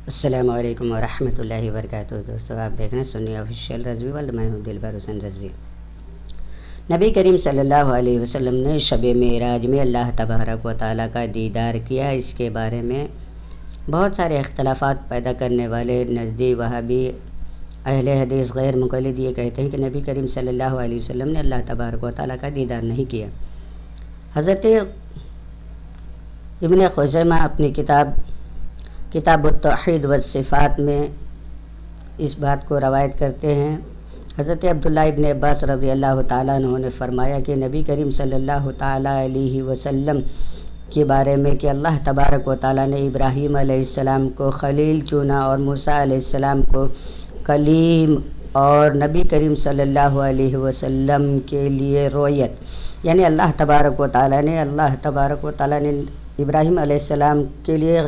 السلام علیکم ورحمۃ اللہ وبرکاتہ۔ دوستو آپ دیکھ رہے ہیں سنی آفیشیل رضوی ورلڈ، میں ہوں دلبر حسین رضوی۔ نبی کریم صلی اللہ علیہ وسلم نے شب معراج میں اللہ تبارک و تعالیٰ کا دیدار کیا۔ اس کے بارے میں بہت سارے اختلافات پیدا کرنے والے نزدی وہابی اہل حدیث غیر مقلد یہ کہتے ہیں کہ نبی کریم صلی اللہ علیہ وسلم نے اللہ تبارک و تعالیٰ کا دیدار نہیں کیا۔ حضرت ابن خزیمہ اپنی کتاب التوحید والصفات میں اس بات کو روایت کرتے ہیں۔ حضرت عبداللہ ابن عباس رضی اللہ تعالیٰ عنہ نے فرمایا کہ نبی کریم صلی اللہ تعالیٰ علیہ وسلم کے بارے میں کہ اللہ تبارک و تعالیٰ نے ابراہیم علیہ السلام کو خلیل چنا اور موسیٰ علیہ السلام کو کلیم، اور نبی کریم صلی اللہ علیہ وسلم کے لیے رویت، یعنی اللہ تبارک و تعالیٰ نے ابراہیم علیہ السلام کے لیے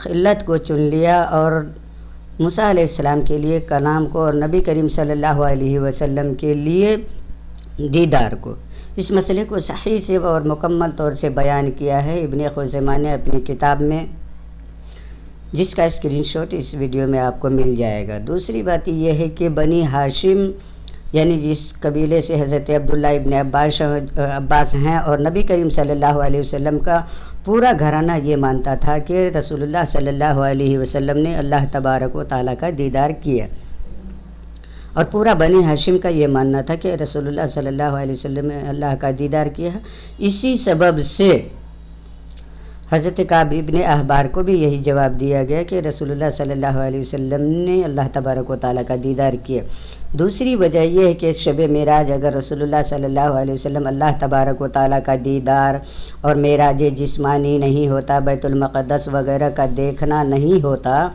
خلت کو چن لیا اور موسیٰ علیہ السلام کے لیے کلام کو، اور نبی کریم صلی اللہ علیہ وسلم کے لیے دیدار کو۔ اس مسئلے کو صحیح سے اور مکمل طور سے بیان کیا ہے ابن خزیمہ نے اپنی کتاب میں، جس کا اسکرین شاٹ اس ویڈیو میں آپ کو مل جائے گا۔ دوسری بات یہ ہے کہ بنی ہاشم، یعنی جس قبیلے سے حضرت عبداللہ ابن عباس ہیں، اور نبی کریم صلی اللہ علیہ وسلم کا پورا گھرانہ یہ مانتا تھا کہ رسول اللہ صلی اللہ علیہ وسلم نے اللہ تبارک و تعالیٰ کا دیدار کیا، اور پورا بنی ہاشم کا یہ ماننا تھا کہ رسول اللہ صلی اللہ علیہ وسلم نے اللہ کا دیدار کیا۔ اسی سبب سے حضرت کعب ابن احبار کو بھی یہی جواب دیا گیا کہ رسول اللہ صلی اللہ علیہ وسلم نے اللہ تبارک و تعالیٰ کا دیدار کیا۔ دوسری وجہ یہ ہے کہ شب معراج اگر رسول اللہ صلی اللہ علیہ وسلم اللہ تبارک و تعالیٰ کا دیدار اور معراج جسمانی نہیں ہوتا، بیت المقدس وغیرہ کا دیکھنا نہیں ہوتا،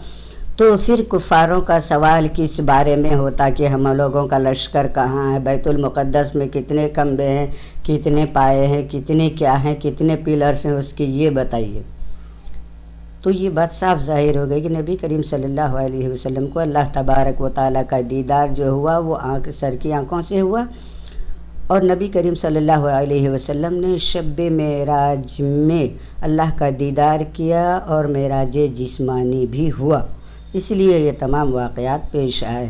تو پھر کفاروں کا سوال کس بارے میں ہوتا کہ ہم لوگوں کا لشکر کہاں ہے، بیت المقدس میں کتنے کمبے ہیں، کتنے پائے ہیں، کتنے کیا ہیں، کتنے پلرز ہیں، اس کی یہ بتائیے۔ تو یہ بات صاف ظاہر ہو گئی کہ نبی کریم صلی اللہ علیہ وسلم کو اللہ تبارک و تعالیٰ کا دیدار جو ہوا وہ سر کی آنکھوں سے ہوا، اور نبی کریم صلی اللہ علیہ وسلم نے شب معراج میں اللہ کا دیدار کیا اور معراج جسمانی بھی ہوا، اس لیے یہ تمام واقعات پیش آئے۔